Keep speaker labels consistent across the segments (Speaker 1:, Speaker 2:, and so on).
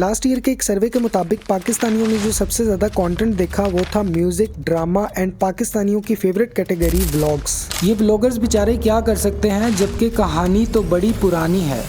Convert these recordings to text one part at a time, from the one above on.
Speaker 1: Last year के एक सर्वे के मुताबिक पाकिस्तानियों ने जो सबसे ज्यादा कंटेंट देखा वो था म्यूजिक, ड्रामा एंड पाकिस्तानियों की फेवरेट कैटेगरी व्लॉग्स। ये व्लॉगर्स बेचारे क्या कर सकते हैं जबकि कहानी तो बड़ी पुरानी है।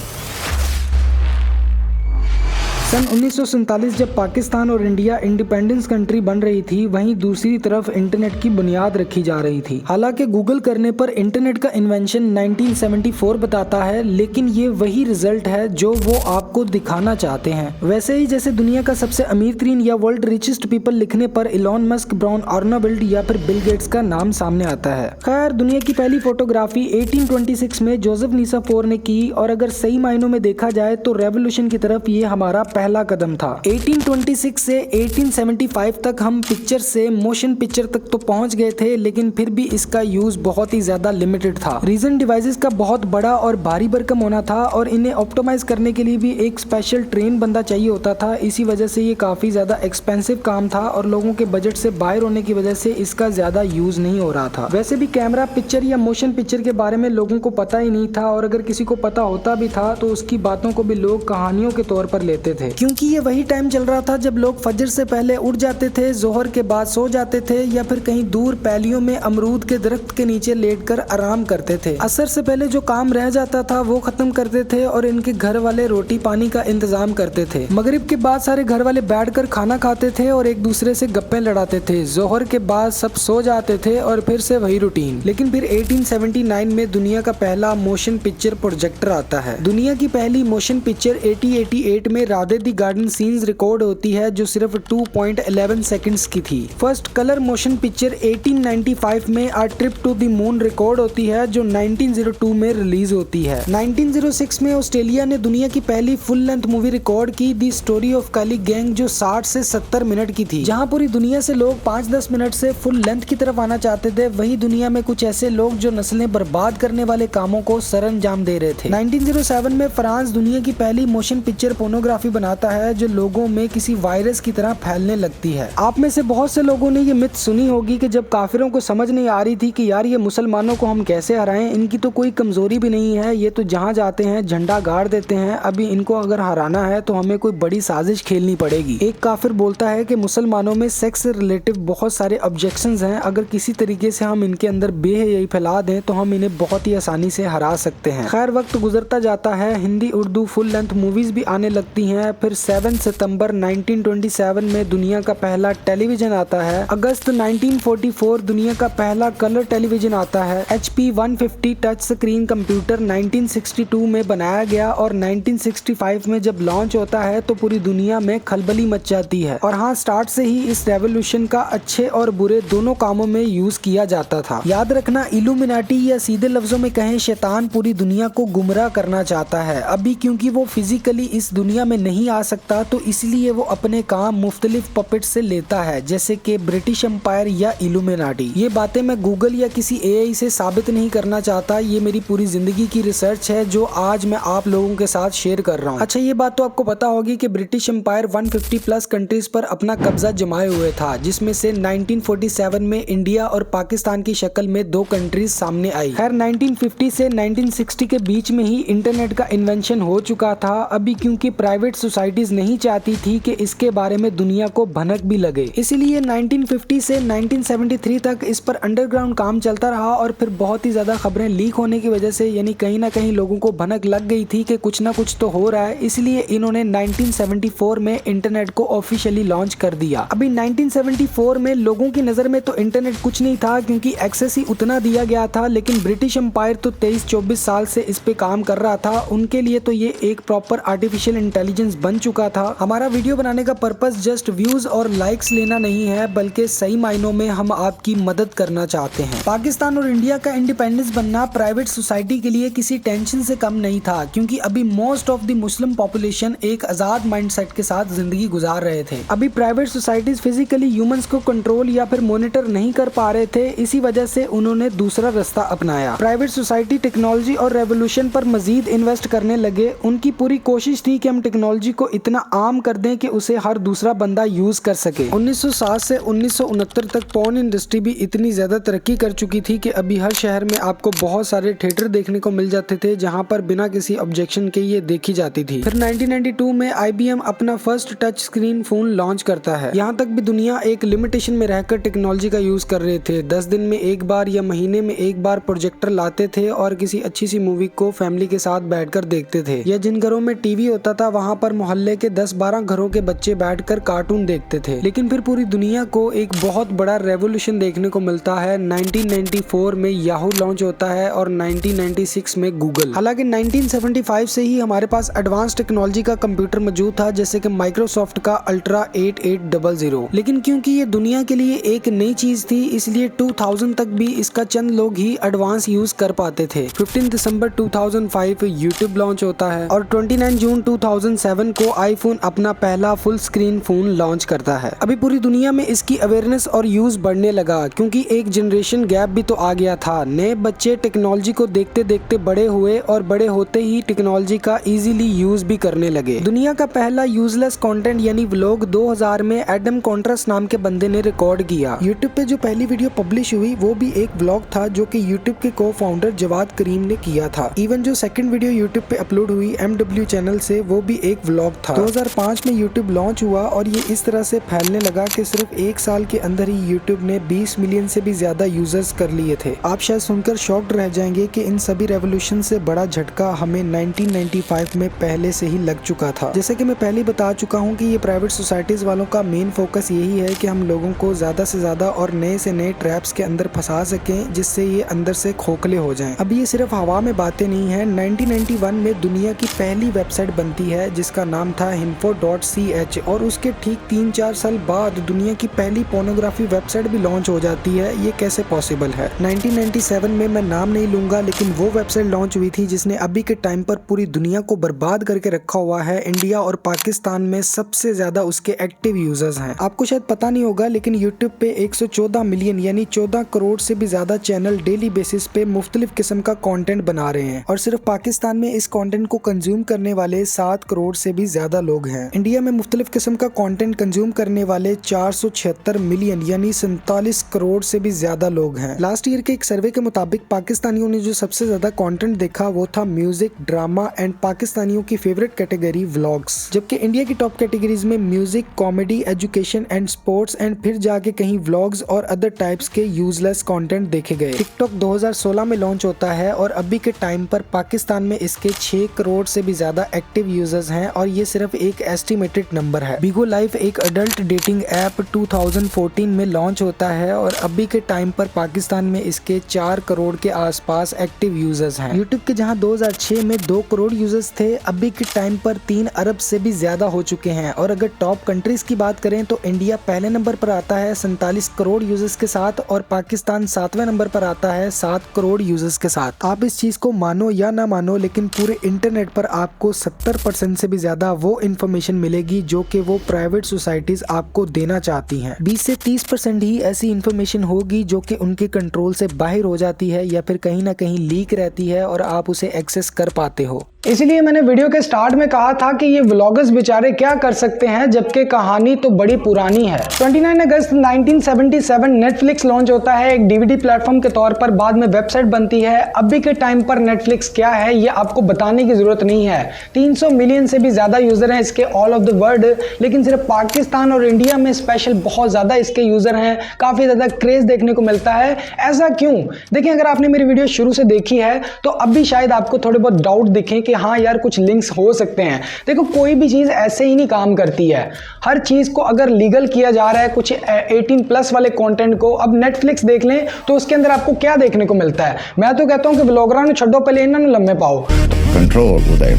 Speaker 1: सन 1947 जब पाकिस्तान और इंडिया इंडिपेंडेंस कंट्री बन रही थी, वहीं दूसरी तरफ इंटरनेट की बुनियाद रखी जा रही थी। हालांकि गूगल करने पर इंटरनेट का इन्वेंशन 1974 बताता है, लेकिन ये वही रिजल्ट है जो वो आपको दिखाना चाहते हैं। वैसे ही जैसे दुनिया का सबसे अमीर तरीन या वर्ल्ड रिचेस्ट पीपल लिखने पर इलॉन मस्क, ब्राउन आर्नाबिल्ड या फिर बिल गेट्स का नाम सामने आता है। खैर, दुनिया की पहली फोटोग्राफी 1826 में जोसेफ निसाफोर ने की, और अगर सही मायनों में देखा जाए तो रेवोल्यूशन की तरफ ये हमारा पहला कदम था। 1826 से 1875 तक हम पिक्चर से मोशन पिक्चर तक तो पहुंच गए थे, लेकिन फिर भी इसका यूज बहुत ही ज्यादा लिमिटेड था। रीजन डिवाइसेस का बहुत बड़ा और भारी भरकम होना था, और इन्हें ऑप्टिमाइज करने के लिए भी एक स्पेशल ट्रेन बंदा चाहिए होता था। इसी वजह से ये काफी ज्यादा एक्सपेंसिव काम था, और लोगों के बजट से बाहर होने की वजह से इसका ज्यादा यूज नहीं हो रहा था। वैसे भी कैमरा पिक्चर या मोशन पिक्चर के बारे में लोगों को पता ही नहीं था, और अगर किसी को पता होता भी था तो उसकी बातों को भी लोग कहानियों के तौर पर लेते थे, क्योंकि ये वही टाइम चल रहा था जब लोग फजर से पहले उठ जाते थे, जोहर के बाद सो जाते थे, या फिर कहीं दूर पैलियों में अमरूद के दरख्त के नीचे लेटकर आराम करते थे। असर से पहले जो काम रह जाता था वो खत्म करते थे, और इनके घर वाले रोटी पानी का इंतजाम करते थे। मगरिब के बाद सारे घर वाले बैठकर खाना खाते थे और एक दूसरे से गप्पे लड़ाते थे। जोहर के बाद सब सो जाते थे और फिर से वही रूटीन। लेकिन फिर 1879 में दुनिया का पहला मोशन पिक्चर प्रोजेक्टर आता है। दुनिया की पहली मोशन पिक्चर 1888 में राधे दी गार्डन सीन्स रिकॉर्ड होती है, जो सिर्फ 2.11 सेकंड्स की थी। फर्स्ट कलर मोशन पिक्चर 1895 में a trip to the moon record होती है, जो 1902 में रिलीज होती है। 1906 में ऑस्ट्रेलिया ने दुनिया की पहली फुल लेंथ मूवी रिकॉर्ड की, दी स्टोरी ऑफ काली गैंग, जो 60 से 70 मिनट की थी। जहां पूरी दुनिया से लोग 5-10 मिनट से फुल लेंथ की तरफ आना चाहते थे, वही दुनिया में कुछ ऐसे लोग जो नस्लें बर्बाद करने वाले कामों को सरअंजाम दे रहे थे। 1907 में फ्रांस दुनिया की पहली मोशन पिक्चर पोर्नोग्राफी बनाता है, जो लोगों में किसी वायरस की तरह फैलने लगती है। आप में से बहुत से लोगों ने ये मिथ सुनी होगी कि जब काफिरों को समझ नहीं आ रही थी कि यार ये मुसलमानों को हम कैसे हराएं, इनकी तो कोई कमजोरी भी नहीं है, ये तो जहां जाते हैं झंडा गाड़ देते हैं, अभी इनको अगर हराना है तो हमें कोई बड़ी साजिश खेलनी पड़ेगी। एक काफिर बोलता है कि मुसलमानों में सेक्स से रिलेटिव बहुत सारे ऑब्जेक्शंस हैं, अगर किसी तरीके से हम इनके अंदर बेहयाई फैला दें तो हम इन्हें बहुत ही आसानी से हरा सकते हैं। खैर, वक्त गुजरता जाता है, Hindi Urdu full length movies भी आने लगती हैं। फिर 7 सितंबर 1927 में दुनिया का पहला टेलीविजन आता है। अगस्त 1944 दुनिया का पहला कलर टेलीविजन आता है। HP 150 टच स्क्रीन कंप्यूटर 1962 में बनाया गया, और 1965 में जब लॉन्च होता है तो पूरी दुनिया में खलबली मच जाती है। और हाँ, स्टार्ट से ही इस रेवोल्यूशन का अच्छे और बुरे दोनों कामों में यूज किया जाता था। याद रखना, इल्यूमिनाटी या सीधे लफ्जों में कहें शैतान पूरी दुनिया को गुमराह करना चाहता है। अभी क्योंकि वो फिजिकली इस दुनिया में नहीं आ सकता, तो इसलिए वो अपने काम मुख्तलिफ पपेट से लेता है, जैसे कि ब्रिटिश एम्पायर या इल्यूमिनाटी। ये बातें मैं गूगल या किसी AI से साबित नहीं करना चाहता, ये मेरी पूरी जिंदगी की रिसर्च है जो आज मैं आप लोगों के साथ शेयर कर रहा हूँ। अच्छा, ये बात तो आपको पता होगी कि ब्रिटिश एम्पायर 150 प्लस कंट्रीज पर अपना कब्जा जमाए हुए था, जिसमें से 1947 में इंडिया और पाकिस्तान की शक्ल में 2 कंट्रीज सामने आई। खैर, 1950 से 1960 के बीच में ही इंटरनेट का इन्वेंशन हो चुका था। अभी क्योंकि प्राइवेट सोसाइटीज नहीं चाहती थी कि इसके बारे में दुनिया को भनक भी लगे, इसलिए 1950 से 1973 तक इस पर अंडरग्राउंड काम चलता रहा, और फिर बहुत ही ज्यादा खबरें लीक होने की वजह से, यानी कहीं ना कहीं लोगों को भनक लग गई थी कि कुछ ना कुछ तो हो रहा है, इसलिए इन्होंने 1974 में इंटरनेट को ऑफिशियली लॉन्च कर दिया। अभी 1974 में लोगों की नजर में तो इंटरनेट कुछ नहीं था, क्योंकि एक्सेस ही उतना दिया गया था, लेकिन ब्रिटिश एम्पायर तो 23-24 साल से इस पे काम कर रहा था। उनके लिए तो ये एक प्रॉपर आर्टिफिशियल इंटेलिजेंस बन चुका था। हमारा वीडियो बनाने का पर्पस जस्ट व्यूज और लाइक्स लेना नहीं है, बल्कि सही मायनों में हम आपकी मदद करना चाहते हैं। पाकिस्तान और इंडिया का इंडिपेंडेंस बनना प्राइवेट सोसाइटी के लिए किसी टेंशन से कम नहीं था, क्योंकि अभी most of the Muslim population एक आजाद माइंडसेट के साथ जिंदगी गुजार रहे थे। अभी प्राइवेट सोसाइटीज फिजिकली ह्यूमंस को कंट्रोल या फिर मॉनिटर नहीं कर पा रहे थे, इसी वजह से उन्होंने दूसरा रास्ता अपनाया। प्राइवेट सोसाइटी टेक्नोलॉजी और रेवोल्यूशन पर मजीद इन्वेस्ट करने लगे। उनकी पूरी कोशिश थी कि हम टेक्नोलॉजी टेक्नोलॉजी को इतना आम कर दें कि उसे हर दूसरा बंदा यूज कर सके। 1960 से 1969 तक पोर्न इंडस्ट्री भी इतनी ज्यादा तरक्की कर चुकी थी कि अभी हर शहर में आपको बहुत सारे थिएटर देखने को मिल जाते थे जहां पर बिना किसी ऑब्जेक्शन के ये देखी जाती थी। फिर 1992 में IBM अपना first touch screen phone launch करता है। यहाँ तक भी दुनिया एक लिमिटेशन में रहकर टेक्नोलॉजी का यूज कर रहे थे। 10 दिन में एक बार या महीने में एक बार प्रोजेक्टर लाते थे और किसी अच्छी सी मूवी को फैमिली के साथ बैठकर देखते थे, या जिन घरों में टीवी होता था वहाँ पर मोहल्ले के 10-12 घरों के बच्चे बैठकर कार्टून देखते थे। लेकिन फिर पूरी दुनिया को एक बहुत बड़ा रेवोल्यूशन देखने को मिलता है। 1994 में याहू लॉन्च होता है और 1996 में गूगल। हालांकि 1975 से ही हमारे पास एडवांस टेक्नोलॉजी का कंप्यूटर मौजूद था, जैसे कि माइक्रोसॉफ्ट का अल्ट्रा 8800। लेकिन क्योंकि ये दुनिया के लिए एक नई चीज थी, इसलिए 2000 तक भी इसका चंद लोग ही एडवांस यूज कर पाते थे। 15 दिसंबर 2005 यूट्यूब लॉन्च होता है और 29 जून 2007 को आईफोन अपना पहला फुल स्क्रीन फोन लॉन्च करता है। अभी पूरी दुनिया में इसकी अवेयरनेस और यूज बढ़ने लगा, क्योंकि एक जनरेशन गैप भी तो आ गया था। नए बच्चे टेक्नोलॉजी को देखते देखते बड़े हुए और बड़े होते ही टेक्नोलॉजी का इजीली यूज भी करने लगे। दुनिया का पहला यूजलेस कंटेंट यानी व्लॉग 2000 में एडम कॉन्ट्रास्ट नाम के बंदे ने रिकॉर्ड किया। यूट्यूब पे जो पहली वीडियो पब्लिश हुई वो भी एक व्लॉग था, जो कि यूट्यूब के को फाउंडर जवाद करीम ने किया था। इवन जो सेकंड वीडियो यूट्यूब पे अपलोड हुई MW चैनल से, वो भी एक व्लॉग था। 2005 में यूट्यूब लॉन्च हुआ और ये इस तरह से फैलने लगा कि सिर्फ एक साल के अंदर ही यूट्यूब ने 20 मिलियन से भी ज्यादा यूजर्स कर लिए थे। आप शायद सुनकर शॉक्ड रह जाएंगे कि इन सभी रेवोल्यूशन से बड़ा झटका हमें 1995 में पहले से ही लग चुका था। जैसे कि मैं पहले बता चुका हूँ कि ये प्राइवेट सोसाइटीज वालों का मेन फोकस यही है कि हम लोगों को ज्यादा से ज्यादा और नए से नए ट्रैप्स के अंदर फंसा सकें, जिससे ये अंदर से खोखले हो जाएं। अब ये सिर्फ हवा में बातें नहीं है। 1991 में दुनिया की पहली वेबसाइट बनती है जिसका नाम था info.ch, और उसके ठीक 3-4 साल बाद दुनिया की पहली पोर्नोग्राफी वेबसाइट भी लॉन्च हो जाती है। ये कैसे पॉसिबल है? 1997 में मैं नाम नहीं लूंगा, लेकिन वो वेबसाइट लॉन्च हुई थी जिसने अभी के टाइम पर पूरी दुनिया को बर्बाद करके रखा हुआ है। इंडिया और पाकिस्तान में सबसे ज्यादा उसके एक्टिव यूजर्स हैं। आपको शायद पता नहीं होगा, लेकिन यूट्यूब पे 114 मिलियन यानी 14 करोड़ से भी ज्यादा चैनल डेली बेसिस पे मुख्तलिफ किस्म का कंटेंट बना रहे हैं, और सिर्फ पाकिस्तान में इस कंटेंट को कंज्यूम करने वाले 7 करोड़ से भी ज्यादा लोग हैं। इंडिया में मुख्तलिफ किस्म का कंटेंट कंज्यूम करने वाले 476 मिलियन यानी 47 करोड़ से भी ज्यादा लोग हैं। लास्ट ईयर के एक सर्वे के मुताबिक पाकिस्तानियों ने जो सबसे ज्यादा कंटेंट देखा वो था म्यूजिक, ड्रामा एंड पाकिस्तानियों की फेवरेट कैटेगरी व्लॉग्स, जबकि इंडिया की टॉप कैटेगरीज में music, comedy, education and sports and फिर जाके कहीं व्लॉग्स और अदर टाइप्स के यूजलेस कंटेंट देखे गए। टिकटॉक 2016 में लॉन्च होता है और अभी के टाइम पर पाकिस्तान में इसके 6 करोड़ से भी ज्यादा एक्टिव यूजर्स हैं, और ये सिर्फ एक एस्टिमेटेड नंबर है। बिगो लाइफ एक अडल्ट डेटिंग ऐप 2014 में लॉन्च होता है और अभी के टाइम पर पाकिस्तान में इसके 4 करोड़ के आसपास एक्टिव यूजर्स हैं। यूट्यूब के जहां 2006 में 2 करोड़ यूजर्स थे, अभी के टाइम पर 3 अरब से भी ज्यादा हो चुके हैं। और अगर टॉप कंट्रीज की बात करें तो इंडिया पहले नंबर पर आता है 47 करोड़ यूजर्स के साथ, और पाकिस्तान 7वें नंबर पर आता है 7 करोड़ यूजर्स के साथ। आप इस चीज को मानो या ना मानो, लेकिन पूरे इंटरनेट पर आपको 70% से भी ज्यादा वो इन्फॉर्मेशन मिलेगी जो कि वो प्राइवेट सोसाइटीज आपको देना चाहती हैं। 20 से 30% ही ऐसी इन्फॉर्मेशन होगी जो कि उनके कंट्रोल से बाहर हो जाती है या फिर कहीं ना कहीं लीक रहती है और आप उसे एक्सेस कर पाते हो।
Speaker 2: इसीलिए मैंने वीडियो के स्टार्ट में कहा था कि ये व्लॉगर्स बेचारे क्या कर सकते हैं, जबकि कहानी तो बड़ी पुरानी है। 29 अगस्त 1977 नेटफ्लिक्स लॉन्च होता है एक डीवीडी प्लेटफॉर्म के तौर पर, बाद में वेबसाइट बनती है। अभी के टाइम पर नेटफ्लिक्स क्या है ये आपको बताने की जरूरत नहीं है। 300 मिलियन से भी ज्यादा यूजर हैं इसके ऑल ऑफ द वर्ल्ड, लेकिन सिर्फ पाकिस्तान और इंडिया में स्पेशल बहुत ज्यादा इसके यूजर हैं। काफी ज्यादा क्रेज देखने को मिलता है। ऐसा क्यों? देखिए, अगर आपने मेरी वीडियो शुरू से देखी है तो अभी शायद आपको थोड़े बहुत डाउट दिखें कि हाँ यार कुछ लिंक्स हो सकते हैं। देखो, कोई भी चीज ऐसे ही नहीं काम करती है। हर चीज को अगर लीगल किया जा रहा है, कुछ 18+ वाले कंटेंट को, अब नेटफ्लिक्स देख लें तो उसके अंदर आपको क्या देखने को मिलता है। मैं तो कहता हूं कि ब्लॉगरां ने छड्डो पहले इन्होंने लम्बे पाओ
Speaker 3: कंट्रोल उदय।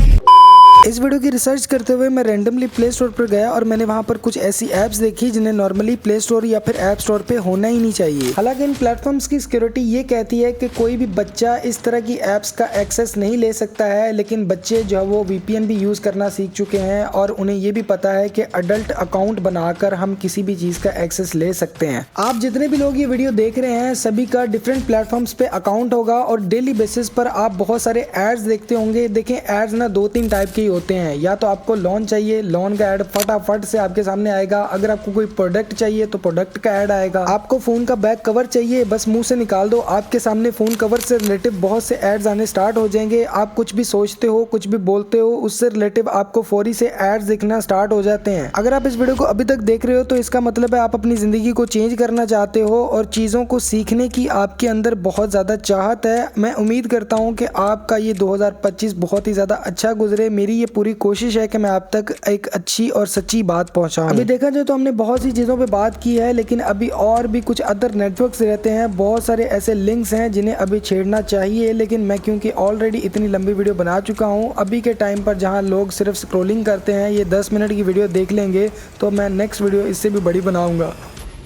Speaker 1: इस वीडियो की रिसर्च करते हुए मैं रैंडमली प्ले स्टोर पर गया और मैंने वहां पर कुछ ऐसी ऐप्स देखी जिन्हें नॉर्मली प्ले स्टोर या फिर ऐप स्टोर पे होना ही नहीं चाहिए। हालांकि इन प्लेटफॉर्म्स की सिक्योरिटी ये कहती है कि कोई भी बच्चा इस तरह की ऐप्स का एक्सेस नहीं ले सकता है, लेकिन बच्चे जो है वो VPN भी यूज करना सीख चुके हैं और उन्हें ये भी पता है कि अडल्ट अकाउंट बनाकर हम किसी भी चीज का एक्सेस ले सकते हैं। आप जितने भी लोग ये वीडियो देख रहे हैं सभी का डिफरेंट प्लेटफॉर्म्स पे अकाउंट होगा और डेली बेसिस पर आप बहुत सारे एड्स देखते होंगे। देखें, एड्स ना 2-3 टाइप के होते हैं। या तो आपको लोन चाहिए, लोन का ऐड फटाफट से आपके सामने आएगा। अगर आपको कोई प्रोडक्ट चाहिए तो प्रोडक्ट का ऐड आएगा। आपको फोन का बैक कवर चाहिए, बस मुंह से निकाल दो, आपके सामने फोन कवर से रिलेटिव बहुत से एड्स आने स्टार्ट हो जाएंगे। आप कुछ भी सोचते हो, कुछ भी बोलते हो, उससे रिलेटिव आपको फौरी से एड्स दिखना स्टार्ट हो जाते हैं। अगर आप इस वीडियो को अभी तक देख रहे हो तो इसका मतलब है आप अपनी जिंदगी को चेंज करना चाहते हो और चीजों को सीखने की आपके अंदर बहुत ज्यादा चाहत है। मैं उम्मीद करता हूँ कि आपका ये 2025 बहुत ही ज्यादा अच्छा गुजरे। मेरी ये पूरी कोशिश है कि मैं आप तक एक अच्छी और सच्ची बात पहुंचाऊं। अभी देखा जाए तो हमने बहुत सी चीजों पे बात की है, लेकिन अभी और भी कुछ अदर नेटवर्क्स रहते हैं, बहुत सारे ऐसे लिंक्स हैं जिन्हें अभी छेड़ना चाहिए। लेकिन मैं क्योंकि ऑलरेडी इतनी लंबी वीडियो बना चुका हूँ, अभी के टाइम पर जहाँ लोग सिर्फ स्क्रोलिंग करते हैं ये 10 मिनट की वीडियो देख लेंगे, तो मैं नेक्स्ट वीडियो इससे भी बड़ी बनाऊंगा।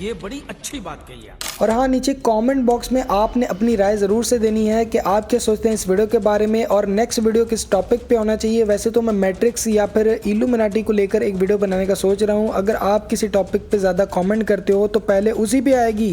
Speaker 3: ये बड़ी अच्छी बात कही है।
Speaker 1: और हाँ, नीचे कमेंट बॉक्स में आपने अपनी राय ज़रूर से देनी है कि आप क्या सोचते हैं इस वीडियो के बारे में और नेक्स्ट वीडियो किस टॉपिक पे होना चाहिए। वैसे तो मैं मैट्रिक्स या फिर इल्यूमिनाटी को लेकर एक वीडियो बनाने का सोच रहा हूँ। अगर आप किसी टॉपिक पे ज़्यादा कमेंट करते हो तो पहले उसी पे आएगी।